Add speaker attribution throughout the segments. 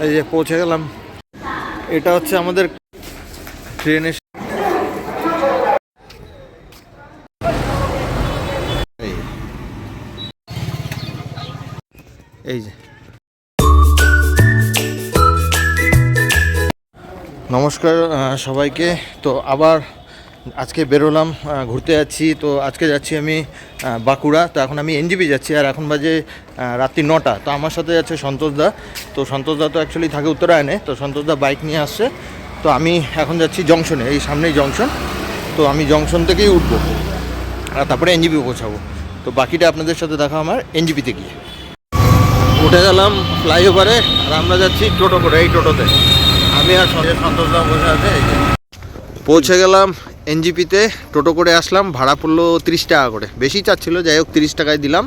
Speaker 1: এই যে পৌঁছে গেলাম। এটা হচ্ছে আমাদের ট্রেনের এই যে নমস্কার সবাইকে। তো আবার আজকে বেরোলাম, ঘুরতে যাচ্ছি। তো আজকে যাচ্ছি আমি বাঁকুড়া। তো এখন আমি এনজিপি যাচ্ছি, আর এখন বাজে রাত্রি 9টা। তো আমার সাথে যাচ্ছে সন্তোষদা। তো সন্তোষদা তো অ্যাকচুয়ালি থাকে উত্তরায়ণে। তো সন্তোষদা বাইক নিয়ে আসছে। তো আমি এখন যাচ্ছি জংশনে, এই সামনেই জংশন। তো আমি জংশন থেকেই উঠবো আর তারপরে এনজিপি পৌঁছাবো। তো বাকিটা আপনাদের সাথে দেখা আমার এনজিপিতে গিয়ে। উঠে গেলাম ফ্লাইওভারে, আর আমরা যাচ্ছি টোটো করে। এই টোটোতে আমি আর সন্তোষদা বসে আছে। এই যে পৌঁছে গেলাম এনজিপিতে, টোটো করে আসলাম। ভাড়া পড়লো 30 টাকা করে, বেশি চাচ্ছিলো, যাই হোক 30 টাকায় দিলাম।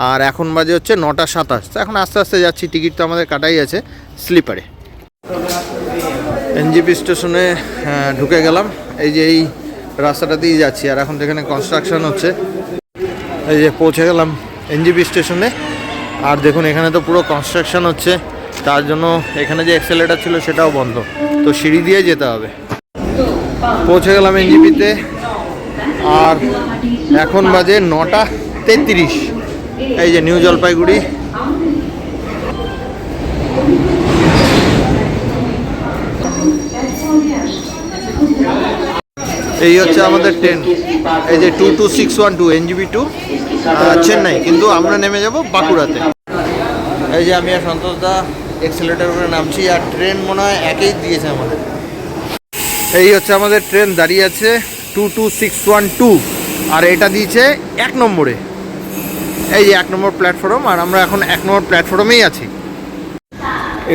Speaker 1: আর এখন বাজে হচ্ছে 9টা 27। তো এখন আস্তে আস্তে যাচ্ছি, টিকিট তো আমাদের কাটাই আছে স্লিপারে। এনজিপি স্টেশনে ঢুকে গেলাম। এই যে এই রাস্তাটা দিয়ে যাচ্ছি, আর এখন তো এখানে কনস্ট্রাকশন হচ্ছে। এই যে পৌঁছে গেলাম এনজিপি স্টেশনে, আর দেখুন এখানে তো পুরো কনস্ট্রাকশন হচ্ছে, তার জন্য এখানে যে এক্সেলেটার ছিল সেটাও বন্ধ। তো সিঁড়ি দিয়ে যেতে হবে। পৌঁছে গেলাম এনজিপিতে, আর এখন বাজে 9টা 33। এই যে নিউ জলপাইগুড়ি। এই হচ্ছে আমাদের ট্রেন, এই যে 22612 এনজিপি টু চেন্নাই। কিন্তু আমরা নেমে যাব বাঁকুড়াতে। এই যে আমি আর সন্তোষদা এক্সেলেটার করে নামছি, আর ট্রেন মনে হয় একই দিয়েছে আমাদের। এই হচ্ছে আমাদের ট্রেন দাঁড়িয়ে আছে 22612, আর এটা দিয়েছে 1 নম্বরে। এই যে 1 নম্বর প্ল্যাটফর্ম, আর আমরা এখন 1 নম্বর প্ল্যাটফর্মেই আছি।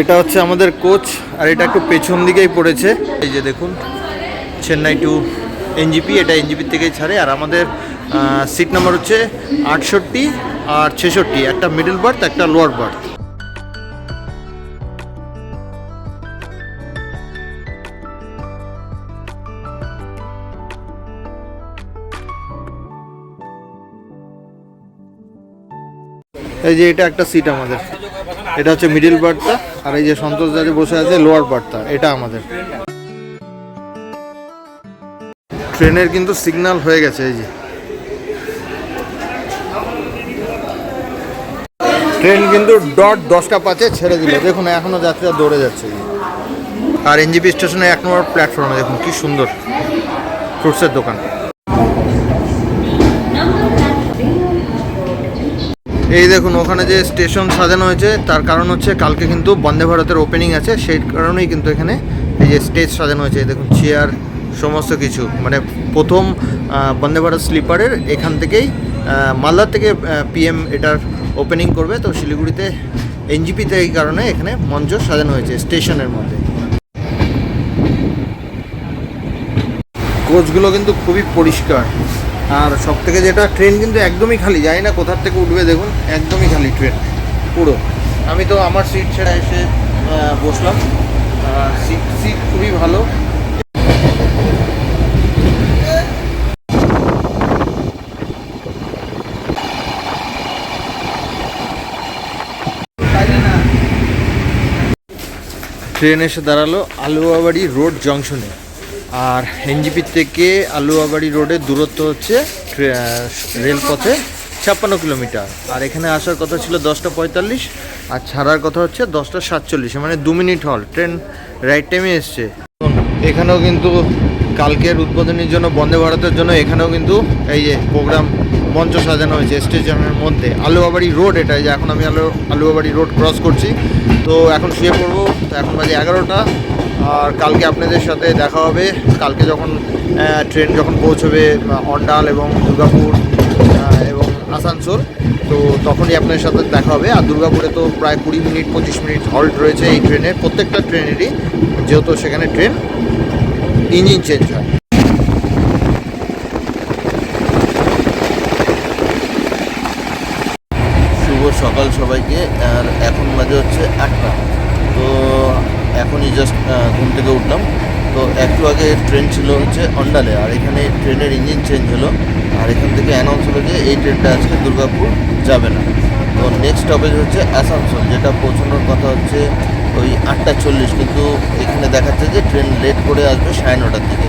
Speaker 1: এটা হচ্ছে আমাদের কোচ, আর এটা একটু পেছন দিকেই পড়েছে। এই যে দেখুন চেন্নাই টু এনজিপি, এটা এনজিপির থেকেই ছাড়ে। আর আমাদের সিট নাম্বার হচ্ছে 68 আর 66, একটা মিডল বার্থ একটা লোয়ার বার্থ। এই যে এটা একটা সিট আমাদের, এটা হচ্ছে মিডল বার্থটা। আর এই যে সন্তোষ দা যে বসে আছে লোয়ার বার্থটা, এটা আমাদের। ট্রেনের কিন্তু সিগন্যাল হয়ে গেছে। এই যে ট্রেন কিন্তু ডট 10টা 5-এ ছেড়ে দিল। দেখুন এখনো যাত্রীরা দৌড়ে যাচ্ছে। আর এনজিপি স্টেশনে 1 নম্বর প্ল্যাটফর্মে দেখুন কি সুন্দর ফ্রুটসের দোকান। এই দেখুন ওখানে যে স্টেশন সাজানো হয়েছে, তার কারণ হচ্ছে কালকে কিন্তু বন্দে ভারতের ওপেনিং আছে, সেই কারণেই কিন্তু এখানে এই যে স্টেজ সাজানো হয়েছে। দেখুন চেয়ার সমস্ত কিছু, মানে প্রথম বন্দে ভারত স্লিপারের এখান থেকেই মালদার থেকে পিএম এটার ওপেনিং করবে। তো শিলিগুড়িতে এনজিপিতে এই কারণে এখানে মঞ্চ সাজানো হয়েছে স্টেশনের মধ্যে। কোচগুলো কিন্তু খুবই পরিষ্কার, আর সব থেকে যেটা ট্রেন কিন্তু একদমই খালি, জানি না কোথার থেকে উঠবে। দেখুন একদমই খালি ট্রেন পুরো। আমি তো আমার সিট ছেড়ে এসে বসলাম, সিট খুবই ভালো। ট্রেন এসে দাঁড়ালো আলুয়াবাড়ি রোড জংশনে, আর এনজিপি থেকে আলুয়াবাড়ি রোডের দূরত্ব হচ্ছে রেলপথে 56 কিলোমিটার। আর এখানে আসার কথা ছিল 10টা 45, আর ছাড়ার কথা হচ্ছে 10টা 47, মানে 2 মিনিট হল। ট্রেন রাইট টাইমে এসছে। এখানেও কিন্তু কালকের উদ্বোধনের জন্য বন্দে ভারতের জন্য এখানেও কিন্তু এই যে প্রোগ্রাম মঞ্চ সাজানো হয়েছে স্টেশনের মধ্যে। আলুয়াবাড়ি রোড এটা, যে এখন আমি আলুয়াবাড়ি রোড ক্রস করছি। তো এখন শুয়ে পড়বো। তো এখন বাজে 11টা, আর কালকে আপনাদের সাথে দেখা হবে। কালকে যখন ট্রেন যখন পৌঁছবে অন্ডাল এবং দুর্গাপুর এবং আসানসোল, তো তখনই আপনাদের সাথে দেখা হবে। আর দুর্গাপুরে তো প্রায় 20 মিনিট 25 মিনিট হল্ট রয়েছে এই ট্রেনে, প্রত্যেকটা ট্রেনেরই, যেহেতু সেখানে ট্রেন ইঞ্জিন চেঞ্জ হয়। শুভ সকাল সবাইকে। আর এখন বাজে হচ্ছে 8টা। তো এখনই জাস্ট ঘুম থেকে উঠলাম। তো একটু আগে ট্রেন ছিল হচ্ছে অন্ডালে, আর এখানে ট্রেনের ইঞ্জিন চেঞ্জ হলো। আর এখান থেকে অ্যানাউন্স হলো যে এই ট্রেনটা আজকে দুর্গাপুর যাবে না। তো নেক্সট স্টপেজ হচ্ছে আসানসোল, যেটা পৌঁছানোর কথা হচ্ছে ওই 8:40, কিন্তু এখানে দেখাচ্ছে যে ট্রেন লেট করে আসবে 9:30টার দিকে।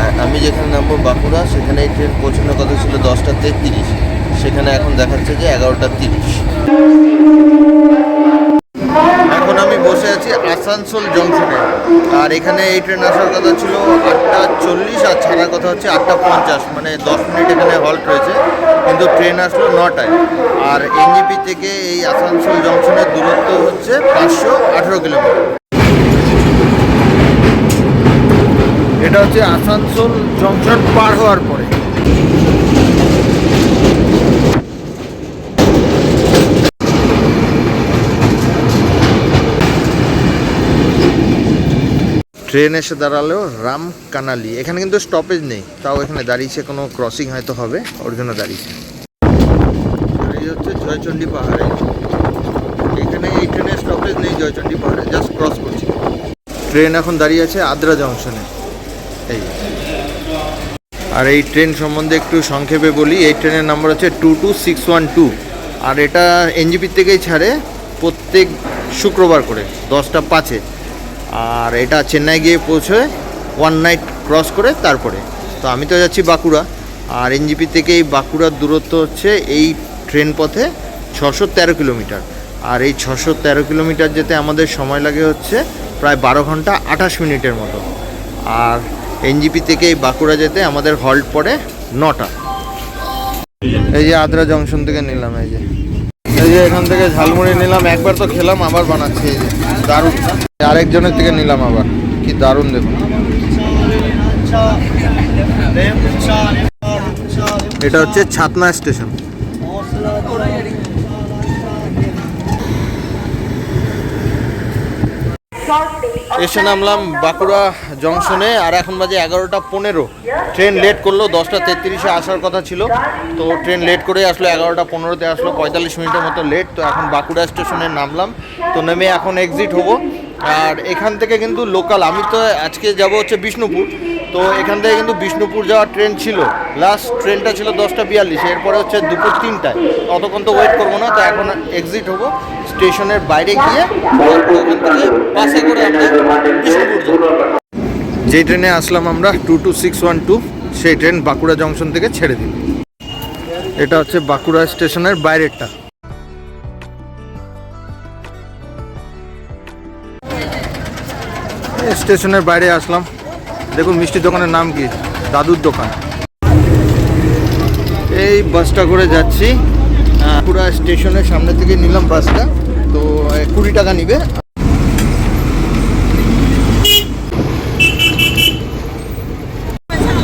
Speaker 1: আর আমি যেখানে নামবো বাঁকুড়া, সেখানে এই ট্রেন পৌঁছানোর কথা ছিল 10:33, সেখানে এখন দেখাচ্ছে যে 11:30। এখন আমি বসে আছি আসানসোল জংশনে, আর এখানে এই ট্রেন আসার কথা ছিল 8:40 আর ছাড়ার কথা হচ্ছে 8:50, মানে 10 মিনিট এখানে হল্ট রয়েছে, কিন্তু ট্রেন আসলো 9টায়। আর এনজিপি থেকে এই আসানসোল জংশনের দূরত্ব হচ্ছে 518 কিলোমিটার। এটা হচ্ছে আসানসোল জংশন পার হওয়ার পরে। ট্রেন এসে দাঁড়ালো রামকানালি। এখানে কিন্তু স্টপেজ নেই, তাও এখানে দাঁড়িয়েছে, কোনো ক্রসিং হয়তো হবে, ওর জন্য দাঁড়িয়েছে। এই হচ্ছে জয়চণ্ডী পাহাড়ে। এখানে এই ট্রেনের স্টপেজ নেই জয়চণ্ডী পাহাড়ে, জাস্ট ক্রস করছি। ট্রেন এখন দাঁড়িয়ে আছে আদ্রা জংশনে। এই আর এই ট্রেন সম্বন্ধে একটু সংক্ষেপে বলি। এই ট্রেনের নাম্বার হচ্ছে 22612, আর এটা এনজিপি থেকেই ছাড়ে প্রত্যেক শুক্রবার করে 10:05। আর এটা চেন্নাই গিয়ে পৌঁছয় 1 নাইট ক্রস করে তারপরে। তো আমি তো যাচ্ছি বাঁকুড়া, আর এনজিপি থেকে এই বাঁকুড়ার দূরত্ব হচ্ছে এই ট্রেন পথে 613 কিলোমিটার। আর এই 613 কিলোমিটার যেতে আমাদের সময় লাগে হচ্ছে প্রায় 12 ঘন্টা 28 মিনিটের মতো। আর এনজিপি থেকে এই বাঁকুড়া যেতে আমাদের হল্ট পড়ে 9টা। এই যে আদ্রা জংশন থেকে নিলাম, এই যে এখান থেকে ঝালমুড়ি নিলাম, একবার তো খেলাম, আবার বানাচ্ছি। এই যে দারুণ। আরেকজনের থেকে নিলাম আবার, কি দারুণ দেখুন। এটা হচ্ছে ছাতনা স্টেশন। এসে নামলাম বাঁকুড়া জংশনে, আর এখন বাজে 11:15। ট্রেন লেট করলো, 10:33-এ আসার কথা ছিল, তো ট্রেন লেট করে আসলো, 11:15-তে আসলো, 45 মিনিটের মতো লেট। তো এখন বাঁকুড়া স্টেশনে নামলাম, তো নেমে এখন এক্সিট হবো। আর এখান থেকে কিন্তু লোকাল, আমি তো আজকে যাব হচ্ছে বিষ্ণুপুর, তো এখান থেকে কিন্তু বিষ্ণুপুর যাওয়ার ট্রেন ছিল, লাস্ট ট্রেনটা ছিল 10:42, এরপরে হচ্ছে দুপুর 3টায়। ততক্ষণ তো ওয়েট করবো না, তো এখন এক্সিট হবো, স্টেশনের বাইরে গিয়ে ওখান থেকে বাসে করে আমরা বিষ্ণুপুর যাবো। যেই ট্রেনে আসলাম আমরা 22612, সেই ট্রেন বাঁকুড়া জংশন থেকে ছেড়ে দিল। এটা হচ্ছে বাঁকুড়া স্টেশনের বাইরেরটা। স্টেশনের বাইরে আসলাম, দেখুন মিষ্টির দোকানের নাম কি, দাদুর দোকান। এই বাসটা করে যাচ্ছি বাঁকুড়া স্টেশনের সামনে থেকে নিলাম বাসটা, তো 20 টাকা নিবে।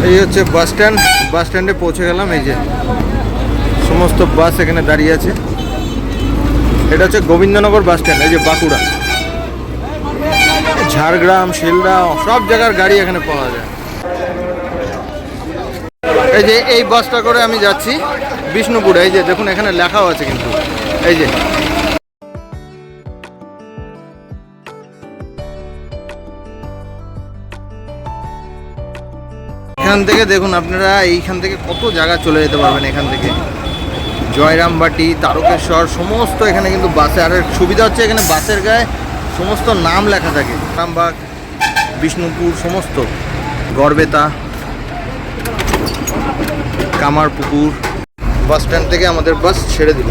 Speaker 1: এই হচ্ছে বাস স্ট্যান্ড, বাস স্ট্যান্ডে পৌঁছে গেলাম। এই যে সমস্ত বাস এখানে দাঁড়িয়ে আছে। এটা হচ্ছে গোবিন্দনগর বাস স্ট্যান্ড, এই যে বাঁকুড়া, ঝাড়গ্রাম, শিলদা, সব জায়গার গাড়ি এখানে পাওয়া যায়। এই যে এই বাসটা করে আমি যাচ্ছি বিষ্ণুপুরে। এই যে দেখুন এখানে লেখাও আছে কিন্তু, এই যে এখান থেকে দেখুন আপনারা, এইখান থেকে কত জায়গা চলে যেতে পারবেন। এখান থেকে জয়রামবাটি, তারকেশ্বর, সমস্ত এখানে কিন্তু বাসে। আর সুবিধা হচ্ছে এখানে বাসের গায়ে সমস্ত নাম লেখা থাকে, রামবাগ, বিষ্ণুপুর, সমস্ত, গড়বেতা, কামারপুকুর। বাস স্ট্যান্ড থেকে আমাদের বাস ছেড়ে দিল।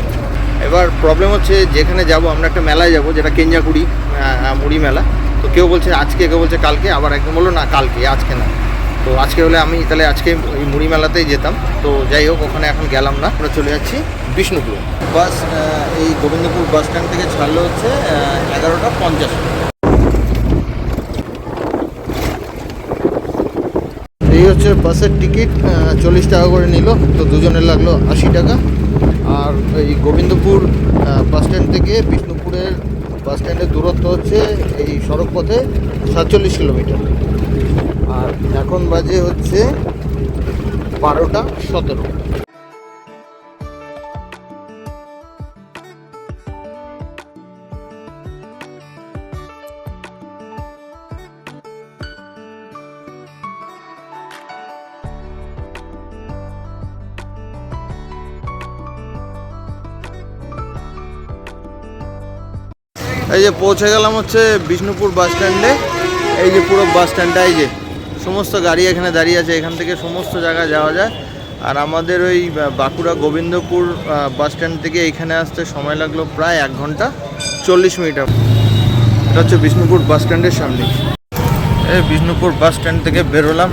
Speaker 1: এবার প্রবলেম হচ্ছে যেখানে যাব আমরা, একটা মেলায় যাব, যেটা কেঞ্জাকুড়ি মুড়ি মেলা। তো কেউ বলছে আজকে, কেউ বলছে কালকে, আবার একদম বললো না কালকে, আজকে না। তো আজকে হলে আমি তাহলে আজকে ওই মুড়ি মেলাতেই যেতাম। তো যাই হোক, ওখানে এখন গেলাম না, আমরা চলে যাচ্ছি বিষ্ণুপুর। বাস এই গোবিন্দপুর বাস স্ট্যান্ড থেকে ছাড়লো হচ্ছে 11:50। এই হচ্ছে বাসের টিকিট, 40 টাকা করে নিল, তো দুজনের লাগলো 80 টাকা। আর এই গোবিন্দপুর বাস স্ট্যান্ড থেকে বিষ্ণুপুরের বাস স্ট্যান্ডের দূরত্ব হচ্ছে এই সড়ক পথে 47 কিলোমিটার। আর এখন বাজে হচ্ছে 12:17। এই যে পৌঁছে গেলাম হচ্ছে বিষ্ণুপুর বাস স্ট্যান্ডে। এই যে পুরো বাস স্ট্যান্ডটা, এই যে সমস্ত গাড়ি এখানে দাঁড়িয়ে আছে, এখান থেকে সমস্ত জায়গায় যাওয়া যায়। আর আমাদের ওই বাঁকুড়া গোবিন্দপুর বাস স্ট্যান্ড থেকে এইখানে আসতে সময় লাগলো প্রায় 1 ঘন্টা 40 মিনিট। এটা হচ্ছে বিষ্ণুপুর বাস স্ট্যান্ডের সামনে। এই বিষ্ণুপুর বাস স্ট্যান্ড থেকে বেরোলাম,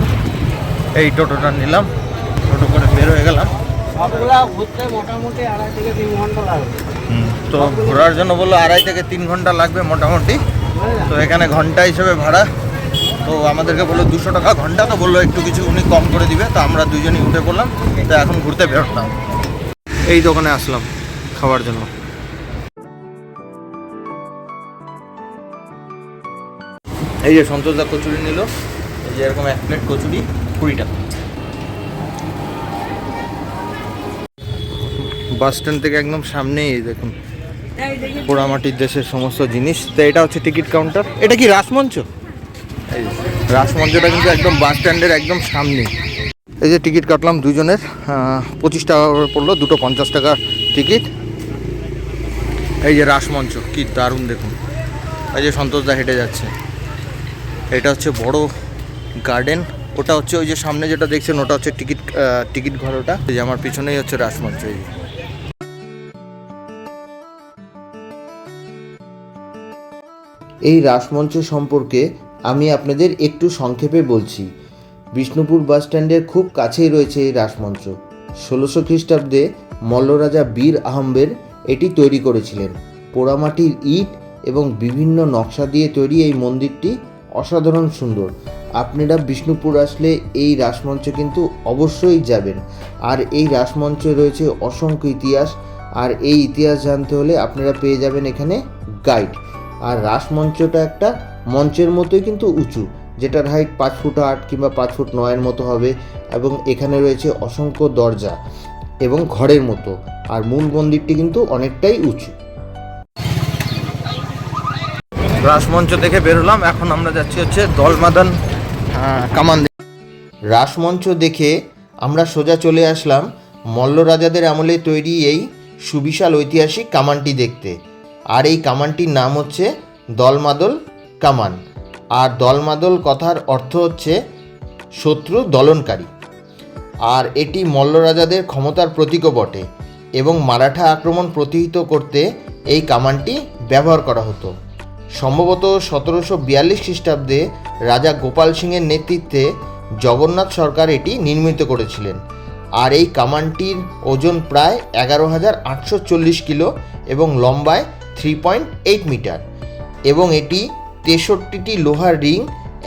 Speaker 1: এই টোটোটা নিলাম, টোটো করে বের হয়ে গেলাম।
Speaker 2: ঘুরতে মোটামুটি 2.5 থেকে 3 ঘন্টা লাগবে।
Speaker 1: তো ঘোরার জন্য বললো 2.5 থেকে 3 ঘন্টা লাগবে মোটামুটি। তো এখানে ঘন্টা হিসেবে ভাড়া, তো আমাদেরকে বললো 200 টাকা ঘন্টা। তো বললো একটু কিছু উনি কম করে দিবে। তো আমরা দুজনই উঠে পড়লাম। তো এখন ঘুরতে বেরোতাম, এই দোকানে আসলাম খাওয়ার জন্য। এই যে সন্তোষদা কচুরি নিল, এই যে এরকম 1 প্লেট কচুরি 20 টাকা। বাস স্ট্যান্ড থেকে একদম সামনেই দেখুন পোড়ামাটির দেশের সমস্ত জিনিস। তো এটা হচ্ছে টিকিট কাউন্টার। এটা কি রাসমঞ্চ? এই রাসমঞ্চটা কিন্তু একদম বাস স্ট্যান্ডের একদম সামনে। এই যে টিকিট কাটলাম দুজনের, 25 টাকা করে পড়লো, দুটো 50 টাকা টিকিট। এই যে রাসমঞ্চ, কি দারুণ দেখুন। এই যে সন্তোষদা হেঁটে যাচ্ছে। এটা হচ্ছে বড় গার্ডেন, ওটা হচ্ছে ওই যে সামনে যেটা দেখছেন ওটা হচ্ছে টিকিট ঘর। ওটা এই যে আমার পিছনেই হচ্ছে রাসমঞ্চ।
Speaker 3: এই রাসমঞ্চ সম্পর্কে আমি আপনাদের একটু সংক্ষেপে বলছি। বিষ্ণুপুর বাস স্ট্যান্ডের খুব কাছেই রয়েছে এই রাসমঞ্চ। 1600 খ্রিস্টাব্দে মল্লরাজা বীর আহম্বের এটি তৈরি করেছিলেন। পোড়ামাটির ইট এবং বিভিন্ন নকশা দিয়ে তৈরি এই মন্দিরটি অসাধারণ সুন্দর। আপনারা বিষ্ণুপুর আসলে এই রাসমঞ্চে কিন্তু অবশ্যই যাবেন। আর এই রাসমঞ্চে রয়েছে অসংখ্য ইতিহাস, আর এই ইতিহাস জানতে হলে আপনারা পেয়ে যাবেন এখানে গাইড। আর রাসমঞ্চটা একটা মঞ্চের মতোই কিন্তু উঁচু, যেটার হাইট 5 ফুট 8 কিংবা 5 ফুট 9 মতো হবে। এবং এখানে রয়েছে অসংখ্য দরজা এবং ঘরের মতো। আর মূল মন্দিরটি কিন্তু অনেকটাই উঁচু।
Speaker 1: রাসমঞ্চ দেখে বেরোলাম, এখন আমরা যাচ্ছি হচ্ছে দলমাদন কামান।
Speaker 3: রাসমঞ্চ দেখে আমরা সোজা চলে আসলাম মল্ল রাজাদের আমলে তৈরি এই সুবিশাল ঐতিহাসিক কামানটি দেখতে। আর এই কামানটির নাম হচ্ছে দলমাদল কামান। আর দলমাদল কথার অর্থ হচ্ছে শত্রু দলনকারী। আর এটি মল্ল রাজাদের ক্ষমতার প্রতীকও বটে, এবং মারাঠা আক্রমণ প্রতিহত করতে এই কামানটি ব্যবহার করা হতো। সম্ভবত 1742 খ্রিস্টাব্দে রাজা গোপাল সিংয়ের নেতৃত্বে জগন্নাথ সরকার এটি নির্মিত করেছিলেন। আর এই কামানটির ওজন প্রায় 11,840 কিলো এবং লম্বায় 3.8 মিটার, এবং এটি 63টি লোহার রিং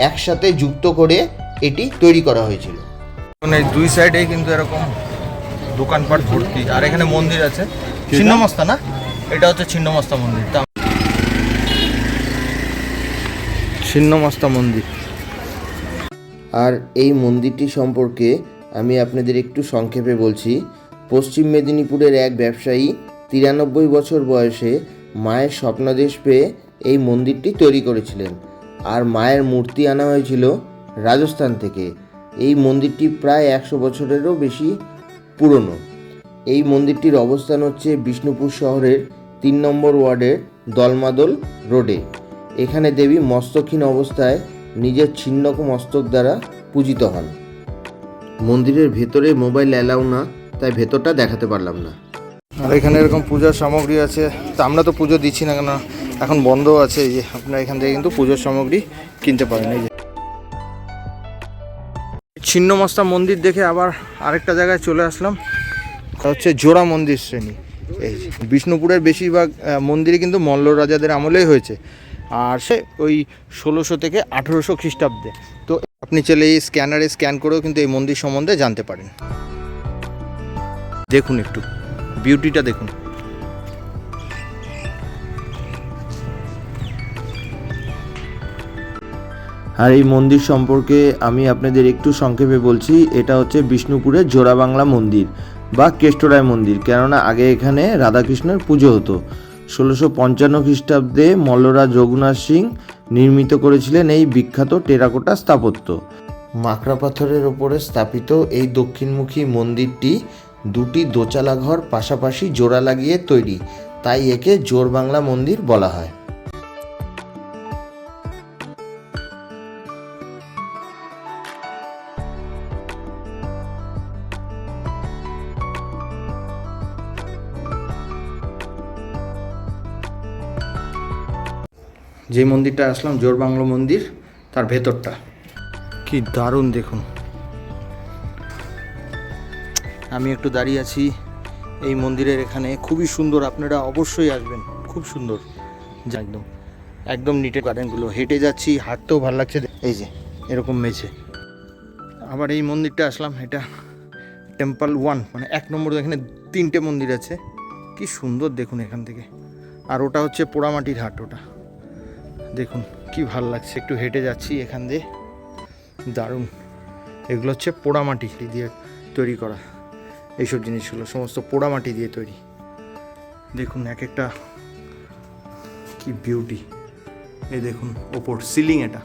Speaker 3: একসাথে যুক্ত করে এটি তৈরি করা হয়েছিল।
Speaker 1: এই দুই সাইডেই কিন্তু এরকম দোকানপাট ভর্তি। আর এখানে মন্দির আছে, ছিন্নমস্তা না, এটা হচ্ছে ছিন্নমস্তা মন্দির। ছিন্নমস্তা মন্দির।
Speaker 3: আর এই মন্দিরটি সম্পর্কে আমি আপনাদের একটু সংক্ষেপে বলছি। পশ্চিম মেদিনীপুরের এক ব্যবসায়ী 93 বছর বয়সে মায়ের স্বপ্নাদেশ পেয়ে এই মন্দিরটি তৈরি করেছিলেন। আর মায়ের মূর্তি আনা হয়েছিল রাজস্থান থেকে। এই মন্দিরটি প্রায় 100 বছরেরও বেশি পুরনো। এই মন্দিরটির অবস্থান হচ্ছে বিষ্ণুপুর শহরের 3 নম্বর ওয়ার্ডের দলমাদল রোডে। এখানে দেবী মস্তকহীন অবস্থায় নিজের ছিন্ন মস্তক দ্বারা পূজিত হন। মন্দিরের ভেতরে মোবাইল অ্যালাউ না, তাই ভেতরটা দেখাতে পারলাম না।
Speaker 1: আর এখানে এরকম পূজার সামগ্রী আছে। তা আমরা তো পুজো দিচ্ছি না, কেন এখন বন্ধ আছে। এই যে আপনারা এখান থেকে কিন্তু পুজোর সামগ্রী কিনতে পারেন। এই যে ছিন্নমস্তা মন্দির দেখে আবার আরেকটা জায়গায় চলে আসলাম, হচ্ছে জোড়া মন্দির শ্রেণী। এই যে বিষ্ণুপুরের বেশিরভাগ মন্দিরই কিন্তু মল্ল রাজাদের আমলেই হয়েছে। আর সে ওই 1600 থেকে 1800 খ্রিস্টাব্দে। তো আপনি চাইলে এই স্ক্যানারে স্ক্যান করেও কিন্তু এই মন্দির সম্বন্ধে জানতে পারেন। দেখুন একটু বিউটিটা দেখুন।
Speaker 3: আর এই মন্দির সম্পর্কে আমি আপনাদের একটু সংক্ষেপে বলছি। এটা হচ্ছে বিষ্ণুপুরের জোড়া বাংলা মন্দির বা কেষ্টরায় মন্দির, কেননা আগে এখানে রাধাকৃষ্ণের পুজো হতো। 1655 খ্রিস্টাব্দে মল্লরাজ রঘুনাথ সিং নির্মিত করেছিলেন এই বিখ্যাত টেরাকোটা স্থাপত্য। মাকড়া পাথরের ওপরে স্থাপিত এই দক্ষিণমুখী মন্দিরটি 2টি দোচালা ঘর পাশাপাশি জোড়া লাগিয়ে তৈরি, তাই একে জোড় বাংলা মন্দির বলা হয়।
Speaker 1: যে মন্দিরটা আসলাম জোরবাংলো মন্দির, তার ভেতরটা কি দারুণ দেখুন। আমি একটু দাঁড়িয়ে আছি এই মন্দিরের এখানে, খুবই সুন্দর, আপনারা অবশ্যই আসবেন, খুব সুন্দর একদম একদম নিটে গার্ডেনগুলো। হেঁটে যাচ্ছি, হাঁটতেও ভালো লাগছে, এই যে এরকম মেঝে। আবার এই মন্দিরটা আসলাম, এটা টেম্পল 1, মানে 1 নম্বর, এখানে 3টে মন্দির আছে, কি সুন্দর দেখুন এখান থেকে। আর ওটা হচ্ছে পোড়ামাটির হাট, ওটা দেখুন কি ভাল লাগছে, একটু হেঁটে যাচ্ছি এখান দিয়ে, দারুণ। এগুলো হচ্ছে পোড়ামাটি দিয়ে তৈরি করা, এইসব জিনিসগুলো সমস্ত পোড়ামাটি দিয়ে তৈরি। দেখুন এক একটা কি বিউটি, এই দেখুন ওপর সিলিং, এটা